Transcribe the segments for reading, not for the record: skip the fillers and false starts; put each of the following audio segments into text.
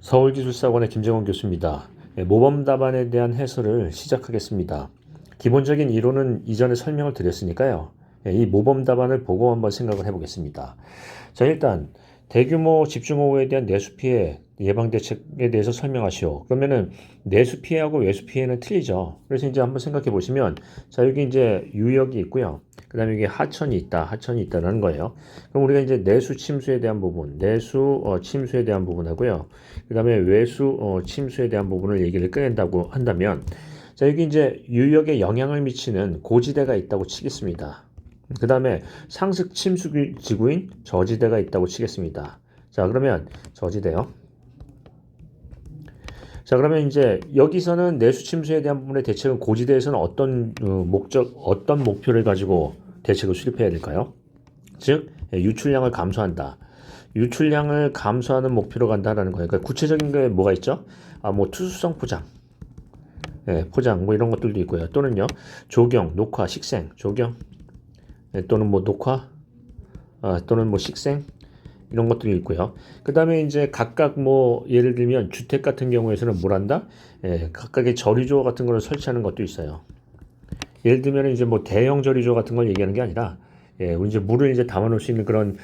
서울기술사관의 김정원 교수입니다. 모범 답안에 대한 해설을 시작하겠습니다. 기본적인 이론은 이전에 설명을 드렸으니까요. 이 모범 답안을 보고 한번 생각을 해보겠습니다. 자, 일단 대규모 집중호우에 대한 내수 피해 예방 대책에 대해서 설명하시오. 그러면은 내수 피해하고 외수 피해는 틀리죠. 그래서 이제 한번 생각해 보시면, 자, 여기 이제 유역이 있고요. 그 다음에 여기 하천이 있다라는 거예요. 그럼 우리가 이제 내수 침수에 대한 부분, 내수 침수에 대한 부분 하고요. 그 다음에 외수 침수에 대한 부분을 얘기를 꺼낸다고 한다면, 자, 여기 이제 유역에 영향을 미치는 고지대가 있다고 치겠습니다. 그 다음에 상습 침수 지구인 저지대가 있다고 치겠습니다. 자, 그러면 저지대요. 자, 그러면 이제 여기서는 내수 침수에 대한 부분의 대책은 고지대에서는 어떤 목표를 가지고 대책을 수립해야 될까요? 즉, 유출량을 감소한다. 유출량을 감소하는 목표로 간다라는 거예요. 그러니까 구체적인 게 뭐가 있죠? 뭐 투수성 포장, 포장 뭐 이런 것들도 있고요. 또는요, 조경, 녹화, 식생, 조경, 또는 뭐 녹화, 또는 뭐 식생 이런 것들이 있고요. 그 다음에 이제 각각 뭐 예를 들면 주택 같은 경우에서는 뭘 한다? 각각의 저리조 같은 걸 설치하는 것도 있어요. 예를 들면 이제 뭐 대형 저리조 같은 걸 얘기하는 게 아니라, 이제 물을 이제 담아놓을 수 있는 그런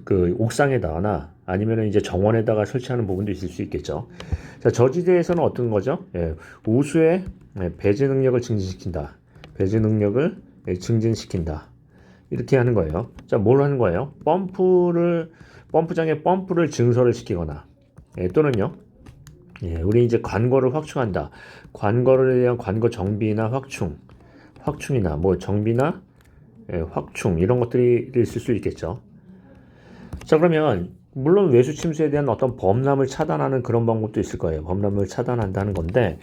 그 옥상에다가나 아니면 이제 정원에다가 설치하는 부분도 있을 수 있겠죠. 자, 저지대에서는 어떤 거죠? 우수의 배제 능력을 증진시킨다. 배제 능력을 증진시킨다. 이렇게 하는 거예요. 자, 뭘 하는 거예요? 펌프장에 펌프를 증설을 시키거나, 또는요, 우리 이제 관거를 확충한다. 관거를 대한 관거 정비나 확충이나 뭐 정비나 확충 이런 것들이 있을 수 있겠죠. 자, 그러면 물론 외수 침수에 대한 어떤 범람을 차단하는 그런 방법도 있을 거예요. 범람을 차단한다는 건데,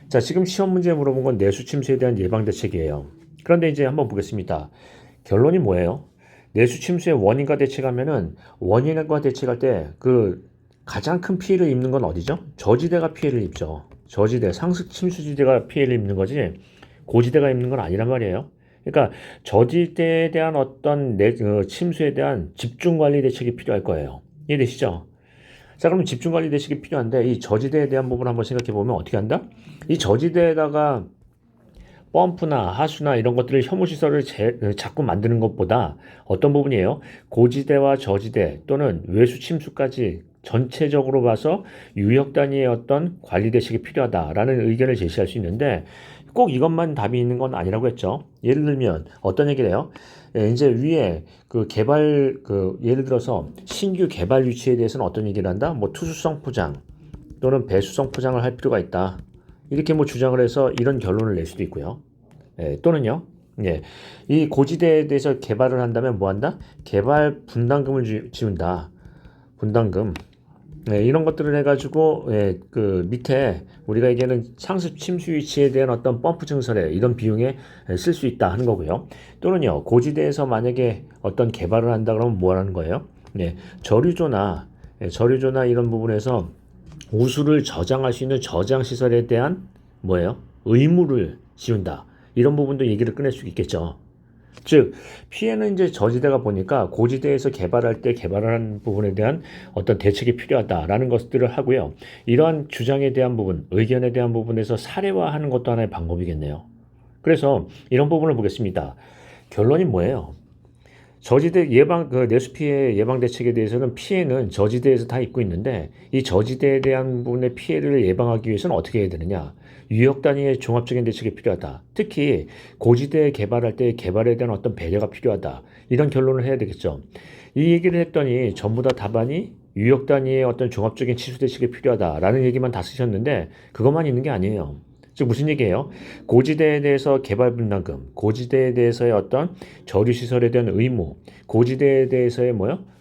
자, 지금 시험 문제에 물어본 건 내수 침수에 대한 예방 대책이에요. 그런데 이제 한번 보겠습니다. 결론이 뭐예요? 내수 침수의 원인과 대책하면은 원인과 대책할 때 그 가장 큰 피해를 입는 건 어디죠? 저지대가 피해를 입죠. 저지대, 상습 침수지대가 피해를 입는 거지 고지대가 입는 건 아니란 말이에요. 그러니까 저지대에 대한 어떤 침수에 대한 집중관리 대책이 필요할 거예요. 이해되시죠? 자, 그럼 집중관리 대책이 필요한데 이 저지대에 대한 부분 한번 생각해 보면 어떻게 한다? 이 저지대에다가 펌프나 하수나 이런 것들을 혐오시설을 자꾸 만드는 것보다 어떤 부분이에요? 고지대와 저지대 또는 외수 침수까지 전체적으로 봐서 유역 단위의 어떤 관리 대책이 필요하다라는 의견을 제시할 수 있는데 꼭 이것만 답이 있는 건 아니라고 했죠. 예를 들면 어떤 얘기를 해요? 이제 위에 예를 들어서 신규 개발 유치에 대해서는 어떤 얘기를 한다? 뭐 투수성 포장 또는 배수성 포장을 할 필요가 있다. 이렇게 뭐 주장을 해서 이런 결론을 낼 수도 있고요. 또는요, 이 고지대에 대해서 개발을 한다면 뭐 한다? 개발 분담금을 지운다. 분담금. 이런 것들을 해가지고, 그 밑에 우리가 얘기하는 상습 침수 위치에 대한 어떤 펌프 증설에 이런 비용에 쓸 수 있다 하는 거고요. 또는요, 고지대에서 만약에 어떤 개발을 한다 그러면 뭐 하는 거예요? 저류조나 이런 부분에서 우수를 저장할 수 있는 저장 시설에 대한 뭐예요? 의무를 지운다. 이런 부분도 얘기를 꺼낼 수 있겠죠. 즉 피해는 이제 저지대가 보니까 고지대에서 개발할 때 개발하는 부분에 대한 어떤 대책이 필요하다라는 것들을 하고요. 이러한 주장에 대한 부분, 의견에 대한 부분에서 사례화하는 것도 하나의 방법이겠네요. 그래서 이런 부분을 보겠습니다. 결론이 뭐예요? 저지대 내수 피해 예방 대책에 대해서는 피해는 저지대에서 다 있고 있는데 이 저지대에 대한 부분의 피해를 예방하기 위해서는 어떻게 해야 되느냐? 유역 단위의 종합적인 대책이 필요하다. 특히 고지대 개발할 때 개발에 대한 어떤 배려가 필요하다. 이런 결론을 해야 되겠죠. 이 얘기를 했더니 전부 다 답안이 유역 단위의 어떤 종합적인 치수 대책이 필요하다라는 얘기만 다 쓰셨는데 그것만 있는 게 아니에요. 즉 무슨 얘기예요? 고지대에 대해서 개발 분담금, 고지대에 대해서의 어떤 저류 시설에 대한 의무, 고지대에 대해서의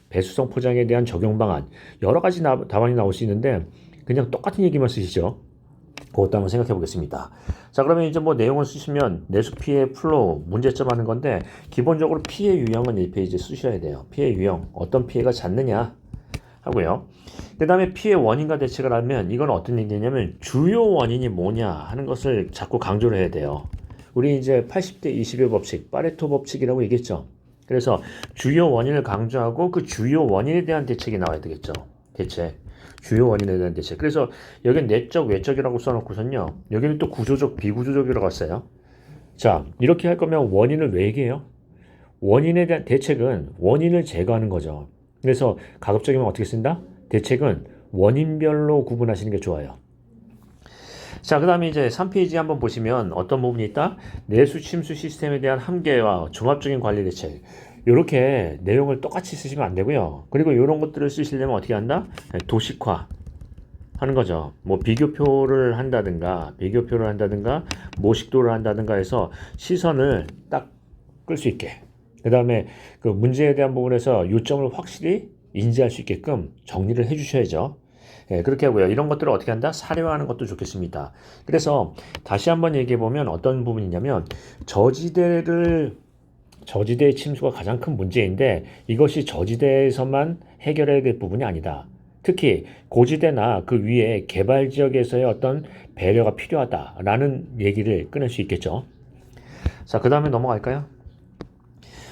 배수성 포장에 대한 적용 방안 여러 가지 답안이 나올 수 있는데 그냥 똑같은 얘기만 쓰시죠. 그것도 한번 생각해 보겠습니다. 자, 그러면 이제 뭐 내용을 쓰시면 내수 피해 플로우 문제점 하는 건데 기본적으로 피해 유형은 1페이지에 쓰셔야 돼요. 피해 유형 어떤 피해가 잦느냐 하고요. 그 다음에 피해 원인과 대책을 하면 이건 어떤 얘기냐면 주요 원인이 뭐냐 하는 것을 자꾸 강조를 해야 돼요. 우리 이제 80대 20의 법칙, 파레토 법칙이라고 얘기했죠. 그래서 주요 원인을 강조하고 그 주요 원인에 대한 대책이 나와야 되겠죠. 대책. 주요 원인에 대한 대책. 그래서 여기는 내적, 외적이라고 써놓고선요. 여기는 또 구조적, 비구조적이라고 했어요. 자, 이렇게 할 거면 원인을 왜 얘기해요? 원인에 대한 대책은 원인을 제거하는 거죠. 그래서 가급적이면 어떻게 쓴다? 대책은 원인별로 구분하시는 게 좋아요. 자, 그 다음에 이제 3페이지 한번 보시면 어떤 부분이 있다? 내수 침수 시스템에 대한 한계와 종합적인 관리 대책. 이렇게 내용을 똑같이 쓰시면 안 되고요. 그리고 이런 것들을 쓰시려면 어떻게 한다? 도식화 하는 거죠. 뭐 비교표를 한다든가, 모식도를 한다든가 해서 시선을 딱 끌 수 있게. 그 다음에 그 문제에 대한 부분에서 요점을 확실히 인지할 수 있게끔 정리를 해 주셔야죠. 예, 그렇게 하고요. 이런 것들을 어떻게 한다? 사료화하는 것도 좋겠습니다. 그래서 다시 한번 얘기해 보면 어떤 부분이냐면 저지대의 침수가 가장 큰 문제인데 이것이 저지대에서만 해결해야 될 부분이 아니다. 특히 고지대나 그 위에 개발 지역에서의 어떤 배려가 필요하다라는 얘기를 꺼낼 수 있겠죠. 자, 그 다음에 넘어갈까요?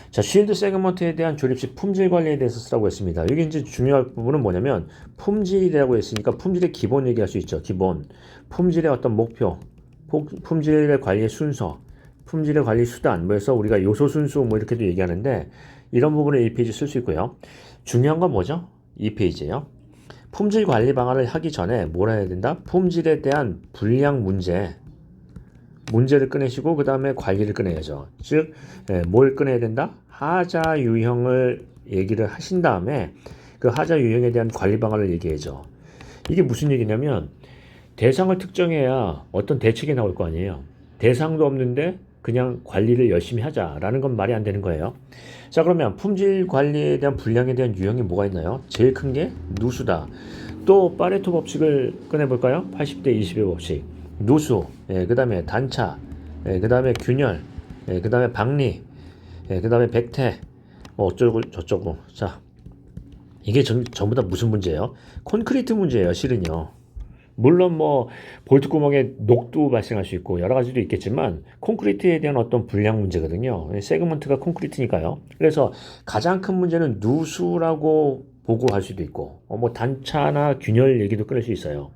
자, 쉴드 세그먼트에 대한 조립 시 품질 관리에 대해서 쓰라고 했습니다. 여기 이제 중요한 부분은 뭐냐면 품질이라고 했으니까 품질의 기본 얘기할 수 있죠. 기본. 품질의 어떤 목표, 품질의 관리의 순서, 품질의 관리 수단, 그래서 우리가 요소 순수 뭐 이렇게도 얘기하는데 이런 부분을 1페이지 쓸 수 있고요. 중요한 건 뭐죠? 2페이지예요. 품질 관리 방안을 하기 전에 뭐라 해야 된다? 품질에 대한 불량 문제를 꺼내시고 그 다음에 관리를 꺼내야죠. 즉, 뭘 꺼내야 된다? 하자 유형을 얘기를 하신 다음에 그 하자 유형에 대한 관리 방안을 얘기해야죠. 이게 무슨 얘기냐면 대상을 특정해야 어떤 대책이 나올 거 아니에요. 대상도 없는데 그냥 관리를 열심히 하자라는 건 말이 안 되는 거예요. 자, 그러면 품질 관리에 대한 불량에 대한 유형이 뭐가 있나요? 제일 큰 게 누수다. 또 파레토 법칙을 꺼내볼까요? 80대 20의 법칙. 누수, 그 다음에 단차, 그 다음에 균열, 그 다음에 박리, 그 다음에 백태, 뭐 어쩌고 저쩌고. 자, 이게 전부 다 무슨 문제예요? 콘크리트 문제예요, 실은요. 물론 뭐 볼트 구멍에 녹도 발생할 수 있고 여러 가지도 있겠지만 콘크리트에 대한 어떤 불량 문제거든요. 세그먼트가 콘크리트니까요. 그래서 가장 큰 문제는 누수라고 보고할 수도 있고 뭐 단차나 균열 얘기도 끊을 수 있어요.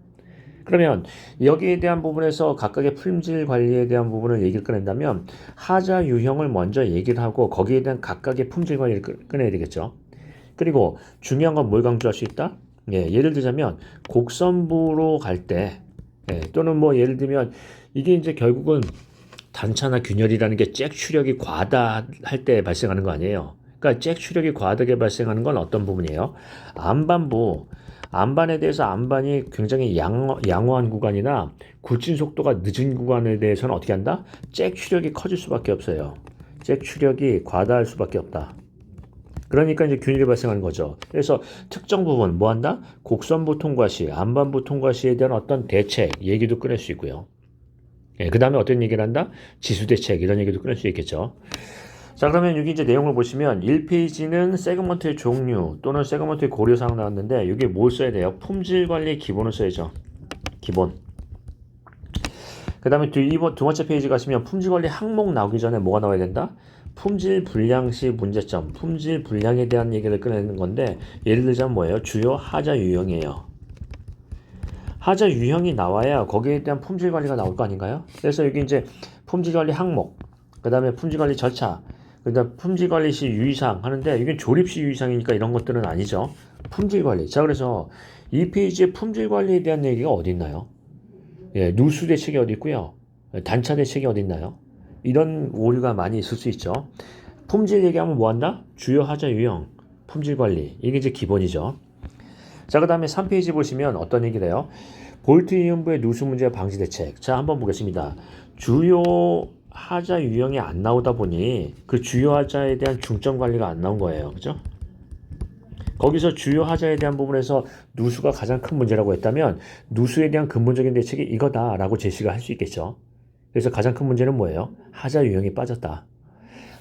그러면 여기에 대한 부분에서 각각의 품질 관리에 대한 부분을 얘기를 꺼낸다면 하자 유형을 먼저 얘기를 하고 거기에 대한 각각의 품질 관리를 꺼내야 되겠죠. 그리고 중요한 건 뭘 강조할 수 있다? 예를 들자면 곡선부로 갈 때 또는 뭐 예를 들면 이게 이제 결국은 단차나 균열이라는 게 잭 추력이 과다할 때 발생하는 거 아니에요. 그러니까 잭 추력이 과하게 발생하는 건 어떤 부분이에요? 안반에 대해서 안반이 굉장히 양호한 구간이나 굴진 속도가 늦은 구간에 대해서는 어떻게 한다? 잭 추력이 커질 수밖에 없어요. 잭 추력이 과다할 수밖에 없다. 그러니까 이제 균일이 발생하는 거죠. 그래서 특정 부분 뭐 한다? 곡선부 통과 시, 안반부 통과 시에 대한 어떤 대책 얘기도 꺼낼 수 있고요. 그 다음에 어떤 얘기를 한다? 지수 대책 이런 얘기도 꺼낼 수 있겠죠. 자, 그러면 여기 이제 내용을 보시면 1페이지는 세그먼트의 종류 또는 세그먼트의 고려사항 나왔는데 여기 뭘 써야 돼요? 품질 관리 기본을 써야죠. 기본. 그 다음에 두 번째 페이지 가시면 품질 관리 항목 나오기 전에 뭐가 나와야 된다? 품질 불량 시 문제점, 품질 불량에 대한 얘기를 꺼내는 건데 예를 들자면 뭐예요? 주요 하자 유형이에요. 하자 유형이 나와야 거기에 대한 품질 관리가 나올 거 아닌가요? 그래서 여기 이제 품질 관리 항목, 그 다음에 품질 관리 절차, 그 다음 품질 관리 시 유의사항 하는데 이건 조립 시 유의사항이니까 이런 것들은 아니죠. 품질 관리. 자, 그래서 이 페이지에 품질 관리에 대한 얘기가 어디 있나요? 누수 대책이 어디 있고요. 단차 대책이 어디 있나요? 이런 오류가 많이 있을 수 있죠. 품질 얘기하면 뭐 한다? 주요 하자 유형, 품질 관리. 이게 이제 기본이죠. 자, 그 다음에 3페이지 보시면 어떤 얘기를 해요? 볼트 이음부의 누수 문제 방지 대책. 자, 한번 보겠습니다. 주요 하자 유형이 안 나오다 보니 그 주요 하자에 대한 중점 관리가 안 나온 거예요. 그죠? 거기서 주요 하자에 대한 부분에서 누수가 가장 큰 문제라고 했다면 누수에 대한 근본적인 대책이 이거다라고 제시가 할 수 있겠죠. 그래서 가장 큰 문제는 뭐예요? 하자 유형이 빠졌다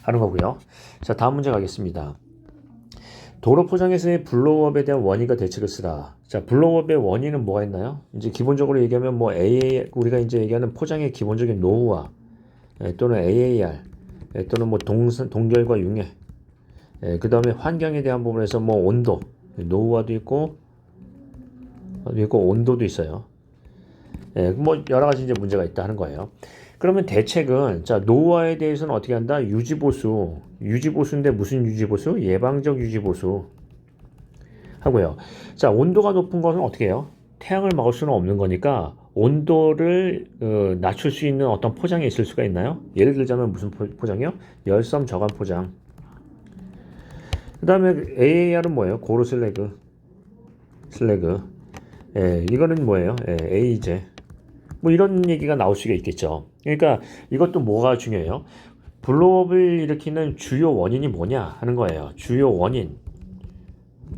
하는 거고요. 자, 다음 문제 가겠습니다. 도로 포장에서의 블로우업에 대한 원인과 대책을 쓰라. 자, 블로우업의 원인은 뭐가 있나요? 이제 기본적으로 얘기하면 뭐 우리가 이제 얘기하는 포장의 기본적인 노후화 또는 AAR 또는 뭐 동결과 융해 그 다음에 환경에 대한 부분에서 뭐 온도 노후화도 있고 그리고 온도도 있어요. 예, 뭐 여러 가지 이제 문제가 있다 하는 거예요. 그러면 대책은 자 노화에 대해서는 어떻게 한다? 유지보수인데 무슨 유지보수? 예방적 유지보수 하고요. 자 온도가 높은 것은 어떻게 해요? 태양을 막을 수는 없는 거니까 온도를 낮출 수 있는 어떤 포장이 있을 수가 있나요? 예를 들자면 무슨 포장이요? 열섬 저감 포장. 그 다음에 AAR은 뭐예요? 고루 슬래그. 예, 이거는 뭐예요? 예, 에이제. 뭐 이런 얘기가 나올 수가 있겠죠. 그러니까 이것도 뭐가 중요해요? 블로업을 일으키는 주요 원인이 뭐냐 하는 거예요. 주요 원인.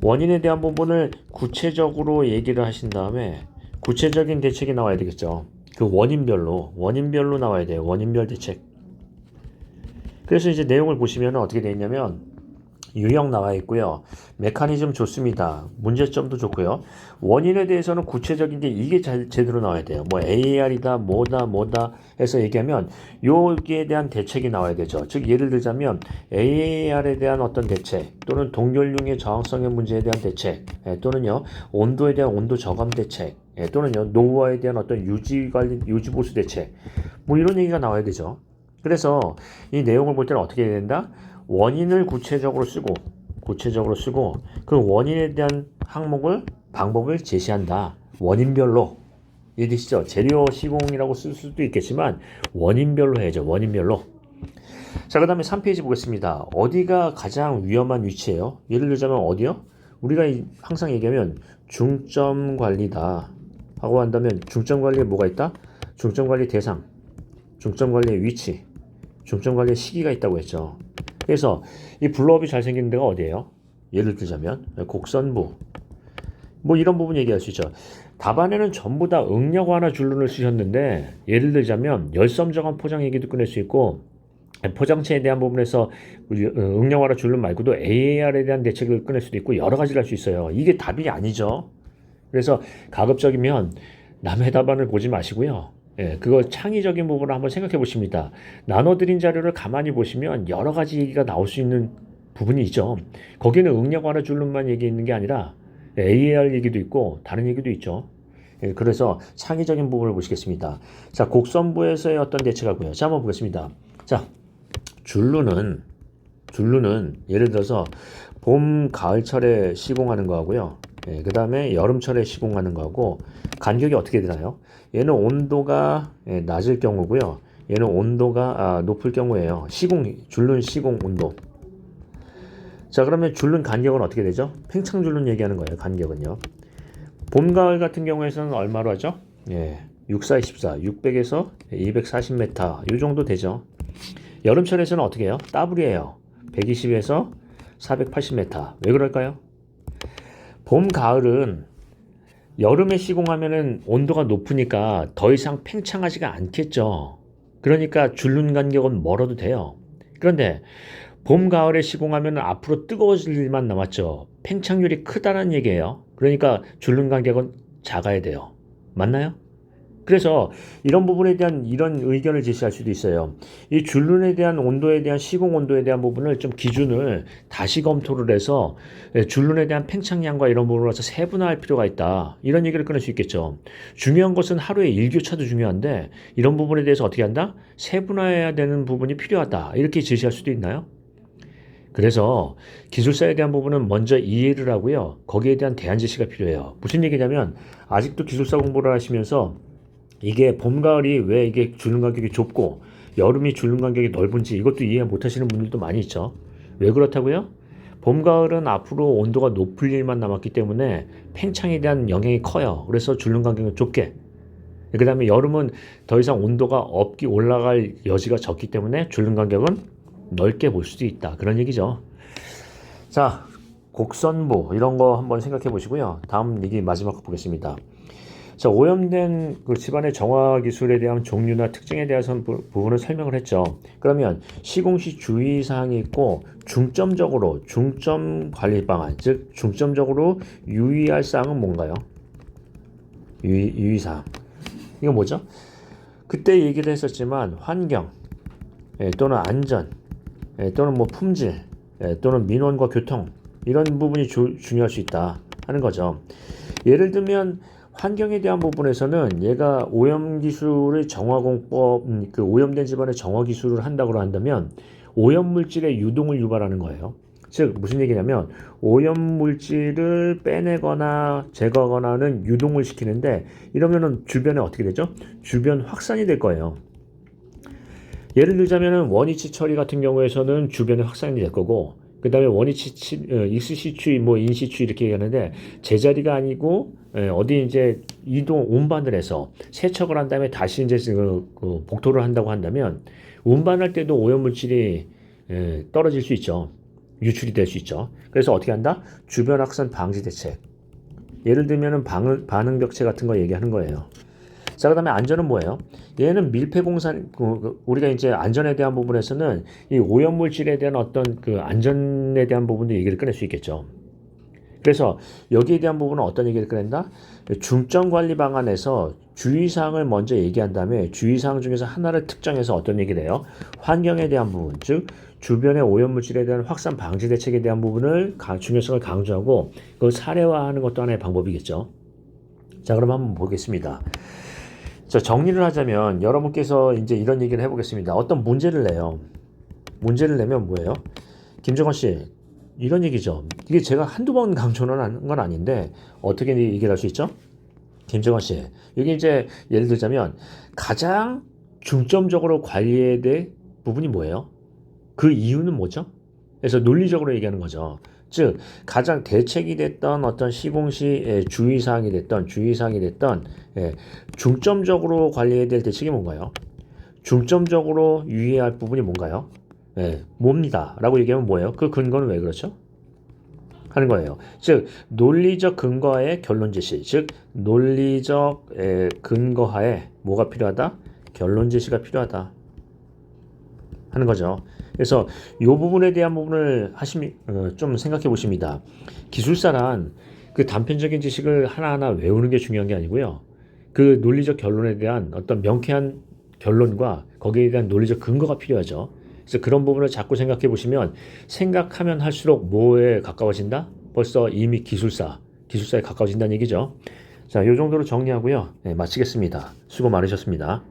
원인에 대한 부분을 구체적으로 얘기를 하신 다음에 구체적인 대책이 나와야 되겠죠. 그 원인별로 나와야 돼요. 원인별 대책. 그래서 이제 내용을 보시면 어떻게 되어 있냐면 유형 나와 있고요. 메커니즘 좋습니다. 문제점도 좋고요. 원인에 대해서는 구체적인 게 이게 제대로 나와야 돼요. 뭐 AR이다 뭐다 해서 얘기하면 여기에 대한 대책이 나와야 되죠. 즉 예를 들자면 AR에 대한 어떤 대책 또는 동결융의 저항성의 문제에 대한 대책 또는요 온도에 대한 온도 저감 대책 또는요 노후화에 대한 어떤 유지보수 대책 뭐 이런 얘기가 나와야 되죠. 그래서 이 내용을 볼 때는 어떻게 해야 된다? 원인을 구체적으로 쓰고 그 원인에 대한 방법을 제시한다. 원인별로 이해되시죠? 재료 시공이라고 쓸 수도 있겠지만 원인별로 해야죠. 원인별로. 자, 그 다음에 3페이지 보겠습니다. 어디가 가장 위험한 위치예요? 예를 들자면 어디요? 우리가 항상 얘기하면 중점 관리다 하고 한다면 중점 관리에 뭐가 있다? 중점 관리 대상, 중점 관리의 위치, 중점 관리의 시기가 있다고 했죠. 그래서 이 블로업이 잘 생기는 데가 어디예요? 예를 들자면 곡선부 뭐 이런 부분 얘기할 수 있죠. 답안에는 전부 다 응력완화 줄눈을 쓰셨는데 예를 들자면 열섬저감 포장 얘기도 꺼낼 수 있고 포장체에 대한 부분에서 응력완화 줄눈 말고도 AAR에 대한 대책을 꺼낼 수도 있고 여러 가지를 할 수 있어요. 이게 답이 아니죠. 그래서 가급적이면 남의 답안을 보지 마시고요. 예, 그거 창의적인 부분을 한번 생각해 보십니다. 나눠드린 자료를 가만히 보시면 여러 가지 얘기가 나올 수 있는 부분이 있죠. 거기는 응력 완화 줄눈만 얘기 있는 게 아니라 AAR 얘기도 있고 다른 얘기도 있죠. 예, 그래서 창의적인 부분을 보시겠습니다. 자, 곡선부에서의 어떤 대책하고요. 자, 한번 보겠습니다. 자, 줄눈은 예를 들어서 봄, 가을철에 시공하는 거하고요. 예, 그 다음에 여름철에 시공하는 거하고 간격이 어떻게 되나요? 얘는 온도가 낮을 경우고요. 얘는 온도가 높을 경우예요. 줄눈 시공 온도. 자, 그러면 줄눈 간격은 어떻게 되죠? 팽창 줄눈 얘기하는 거예요. 간격은요. 봄, 가을 같은 경우에서는 얼마로 하죠? 예, 6424, 600에서 240m 이 정도 되죠. 여름철에서는 어떻게 해요? 더블이에요. 120에서 480m. 왜 그럴까요? 봄, 가을은 여름에 시공하면은 온도가 높으니까 더 이상 팽창하지가 않겠죠. 그러니까 줄눈 간격은 멀어도 돼요. 그런데 봄, 가을에 시공하면 앞으로 뜨거워질 일만 남았죠. 팽창률이 크다는 얘기예요. 그러니까 줄눈 간격은 작아야 돼요. 맞나요? 그래서 이런 부분에 대한 이런 의견을 제시할 수도 있어요. 이 줄눈에 대한 온도에 대한 시공 온도에 대한 부분을 좀 기준을 다시 검토를 해서 줄눈에 대한 팽창량과 이런 부분을 해서 세분화할 필요가 있다. 이런 얘기를 꺼낼 수 있겠죠. 중요한 것은 하루의 일교차도 중요한데 이런 부분에 대해서 어떻게 한다? 세분화해야 되는 부분이 필요하다. 이렇게 제시할 수도 있나요? 그래서 기술사에 대한 부분은 먼저 이해를 하고요. 거기에 대한 대안 제시가 필요해요. 무슨 얘기냐면 아직도 기술사 공부를 하시면서 이게 봄, 가을이 왜 이게 줄눈 간격이 좁고 여름이 줄눈 간격이 넓은지 이것도 이해 못 하시는 분들도 많이 있죠. 왜 그렇다고요? 봄, 가을은 앞으로 온도가 높을 일만 남았기 때문에 팽창에 대한 영향이 커요. 그래서 줄눈 간격은 좁게. 그 다음에 여름은 더 이상 온도가 올라갈 여지가 적기 때문에 줄눈 간격은 넓게 볼 수도 있다. 그런 얘기죠. 자, 곡선부 이런 거 한번 생각해 보시고요. 다음 얘기 마지막 거 보겠습니다. 자, 오염된 그 집안의 정화 기술에 대한 종류나 특징에 대해서 부분을 설명을 했죠. 그러면 시공 시 주의사항이 있고 중점 관리 방안, 즉 중점적으로 유의할 사항은 뭔가요? 유의사항. 이거 뭐죠? 그때 얘기를 했었지만 환경 또는 안전 또는 뭐 품질 또는 민원과 교통 이런 부분이 중요할 수 있다 하는 거죠. 예를 들면 환경에 대한 부분에서는 얘가 오염기술의 정화공법, 그 오염된 집안의 정화기술을 한다고 한다면 오염물질의 유동을 유발하는 거예요. 즉 무슨 얘기냐면 오염물질을 빼내거나 제거하거나는 유동을 시키는데 이러면은 주변에 어떻게 되죠? 주변 확산이 될 거예요. 예를 들자면은 원위치 처리 같은 경우에서는 주변에 확산이 될 거고, 그 다음에 원위치, 익스시추, 뭐 인시추 이렇게 얘기하는데 제자리가 아니고 어디 이제 이동 운반을 해서 세척을 한 다음에 다시 이제 그 복토를 한다고 한다면 운반할 때도 오염물질이 떨어질 수 있죠. 유출이 될 수 있죠. 그래서 어떻게 한다? 주변 확산 방지 대책. 예를 들면은 반응 벽체 같은 거 얘기하는 거예요. 자, 그 다음에 안전은 뭐예요? 얘는 밀폐공산, 우리가 이제 안전에 대한 부분에서는 이 오염물질에 대한 어떤 그 안전에 대한 부분도 얘기를 꺼낼 수 있겠죠. 그래서 여기에 대한 부분은 어떤 얘기를 꺼낸다? 중점 관리 방안에서 주의사항을 먼저 얘기한 다음에 주의사항 중에서 하나를 특정해서 어떤 얘기를 해요? 환경에 대한 부분, 즉 주변의 오염물질에 대한 확산 방지 대책에 대한 부분을 중요성을 강조하고 그걸 사례화하는 것도 하나의 방법이겠죠. 자, 그럼 한번 보겠습니다. 자, 정리를 하자면 여러분께서 이제 이런 얘기를 해보겠습니다. 어떤 문제를 내요. 문제를 내면 뭐예요? 김정원 씨, 이런 얘기죠. 이게 제가 한두 번 강조는 하는 건 아닌데 어떻게 얘기를 할 수 있죠? 김정원 씨, 여기 이제 예를 들자면 가장 중점적으로 관리해야 될 부분이 뭐예요? 그 이유는 뭐죠? 그래서 논리적으로 얘기하는 거죠. 즉 가장 대책이 됐던 어떤 시공시 주의사항이 됐던 중점적으로 관리해야 될 대책이 뭔가요? 중점적으로 유의해야 할 부분이 뭔가요? 뭡니다 라고 얘기하면 뭐예요? 그 근거는 왜 그렇죠? 하는 거예요. 즉 논리적 근거하에 결론 제시, 즉 논리적 근거하에 뭐가 필요하다? 결론 제시가 필요하다 하는 거죠. 그래서 이 부분에 대한 부분을 좀 생각해 보십니다. 기술사란 그 단편적인 지식을 하나하나 외우는 게 중요한 게 아니고요. 그 논리적 결론에 대한 어떤 명쾌한 결론과 거기에 대한 논리적 근거가 필요하죠. 그래서 그런 부분을 자꾸 생각해 보시면 생각하면 할수록 뭐에 가까워진다? 벌써 이미 기술사에 가까워진다는 얘기죠. 자, 이 정도로 정리하고요. 마치겠습니다. 수고 많으셨습니다.